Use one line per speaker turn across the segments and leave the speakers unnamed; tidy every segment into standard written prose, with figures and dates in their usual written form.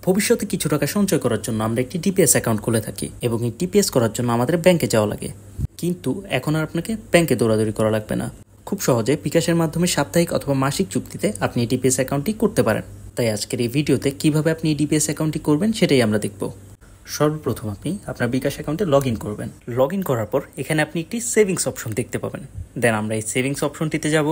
ভবিষ্যতে কিছু টাকা সঞ্চয় করার জন্য আমরা একটি ডিপিএস অ্যাকাউন্ট খুলে থাকি এবং এই ডিপিএস করার জন্য আমাদের ব্যাংকে যাওয়া লাগে, কিন্তু এখন আর আপনাকে ব্যাংকে দৌড়াদৌড়ি করা লাগবে না। খুব সহজে বিকাশের মাধ্যমে সাপ্তাহিক অথবা মাসিক চুক্তিতে আপনি এই ডিপিএস অ্যাকাউন্টটি করতে পারেন। তাই আজকের এই ভিডিওতে কিভাবে আপনি এই ডিপিএস অ্যাকাউন্টটি করবেন সেটাই আমরা দেখব। সর্বপ্রথম আপনি আপনার বিকাশ অ্যাকাউন্টে লগ ইন করবেন। লগ ইন করার পর এখানে আপনি একটি সেভিংস অপশন দেখতে পাবেন। দেন আমরা এই সেভিংস অপশনটিতে যাব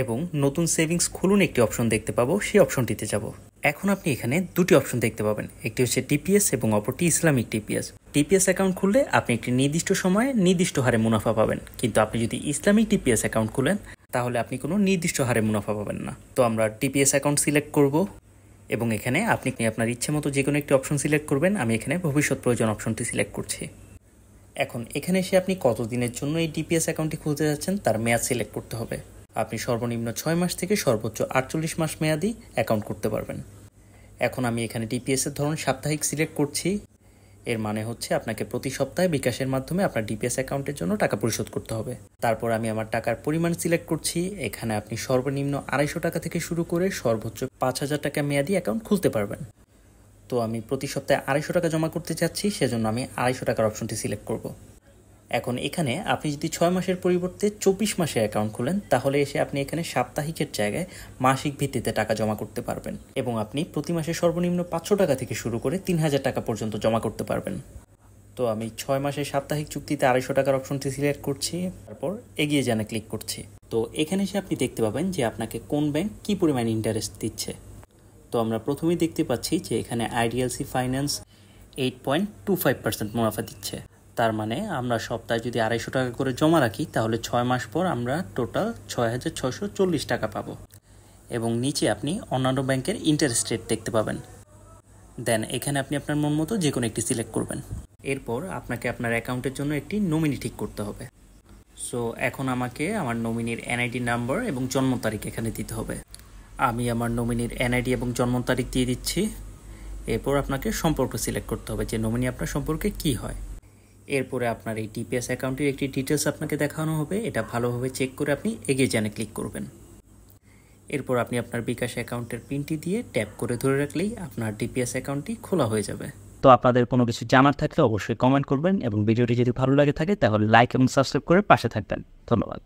এবং নতুন সেভিংস খুলুন একটি অপশন দেখতে পাবো, সেই অপশনটিতে যাব। এখন আপনি এখানে দুটি অপশন দেখতে পাবেন, একটি হচ্ছে ডিপিএস এবং অপরটি ইসলামিক ডিপিএস। ডিপিএস অ্যাকাউন্ট খুললে আপনি একটি নির্দিষ্ট সময়ে নির্দিষ্ট হারে মুনাফা পাবেন, কিন্তু আপনি যদি ইসলামিক ডিপিএস অ্যাকাউন্ট খুলেন তাহলে আপনি কোনো নির্দিষ্ট হারে মুনাফা পাবেন না। তো আমরা ডিপিএস অ্যাকাউন্ট সিলেক্ট করব এবং এখানে আপনি আপনার ইচ্ছে মতো যে কোনো একটি অপশন সিলেক্ট করবেন। আমি এখানে ভবিষ্যৎ প্রয়োজন অপশনটি সিলেক্ট করছি। এখন এখানে এসে আপনি কতদিনের জন্য এই ডিপিএস অ্যাকাউন্টটি খুলতে যাচ্ছেন তার মেয়াদ সিলেক্ট করতে হবে। আপনি সর্বনিম্ন 6 মাস থেকে সর্বোচ্চ 48 মাস মেয়াদি অ্যাকাউন্ট করতে পারবেন। এখন আমি এখানে ডিপিএস এর ধরন সাপ্তাহিক সিলেক্ট করছি। এর মানে হচ্ছে আপনাকে প্রতি সপ্তাহে বিকাশের মাধ্যমে আপনার ডিপিএস অ্যাকাউন্টের জন্য টাকা পরিশোধ করতে হবে। তারপর আমি আমার টাকার পরিমাণ সিলেক্ট করছি। এখানে আপনি সর্বনিম্ন 250 টাকা থেকে শুরু করে সর্বোচ্চ 5000 টাকা মেয়াদি অ্যাকাউন্ট খুলতে পারবেন। তো আমি প্রতি সপ্তাহে 250 টাকা জমা করতে চাচ্ছি, সেজন্য আমি 250 টাকার অপশনটি সিলেক্ট করব। এখন এখানে আপনি যদি 6 মাসের পরিবর্তে 24 মাসের অ্যাকাউন্ট খুলেন তাহলে এসে আপনি এখানে সাপ্তাহিকের জায়গায় মাসিক ভিত্তিতে টাকা জমা করতে পারবেন এবং আপনি প্রতি মাসে সর্বনিম্ন 500 টাকা থেকে শুরু করে 3000 টাকা পর্যন্ত জমা করতে পারবেন। তো আমি 6 মাসের সাপ্তাহিক চুক্তিতে 250 টাকার অপশনটি সিলেক্ট করছি, তারপর এগিয়ে জানে ক্লিক করছি। তো এখানে এসে আপনি দেখতে পাবেন যে আপনাকে কোন ব্যাংক কী পরিমাণ ইন্টারেস্ট দিচ্ছে। তো আমরা প্রথমেই দেখতে পাচ্ছি যে এখানে আইডিএলসি ফাইন্যান্স 8.25% মুনাফা দিচ্ছে। তার মানে আমরা সপ্তাহে যদি 250 টাকা করে জমা রাখি তাহলে 6 মাস পর আমরা টোটাল 6640 টাকা পাবো। এবং নিচে আপনি অন্যান্য ব্যাংকের ইন্টারেস্ট রেট দেখতে পাবেন। দেন এখানে আপনি আপনার মন মতো যে কোনো একটি সিলেক্ট করবেন। এরপর আপনাকে আপনার অ্যাকাউন্টের জন্য একটি নমিনি ঠিক করতে হবে। সো এখন আমাকে আমার নমিনির এনআইডি নাম্বার এবং জন্ম তারিখ এখানে দিতে হবে। আমি আমার নমিনির এনআইডি এবং জন্ম তারিখ দিয়ে দিচ্ছি। এরপর আপনাকে সম্পর্ক সিলেক্ট করতে হবে যে নমিনি আপনার সম্পর্কে কি হয়। এরপরে আপনার এই ডিপিএস অ্যাকাউন্টের একটি ডিটেলস আপনাকে দেখানো হবে, এটা ভালোভাবে চেক করে আপনি এগিয়ে জানে ক্লিক করবেন। এরপর আপনি আপনার বিকাশ অ্যাকাউন্টের পিনটি দিয়ে ট্যাপ করে ধরে রাখলেই আপনার ডিপিএস অ্যাকাউন্টটি খোলা হয়ে যাবে।
তো আপনাদের কোনো কিছু জানার থাকলে অবশ্যই কমেন্ট করবেন এবং ভিডিওটি যদি ভালো লাগে থাকে তাহলে লাইক এবং সাবস্ক্রাইব করে পাশে থাকবেন। ধন্যবাদ।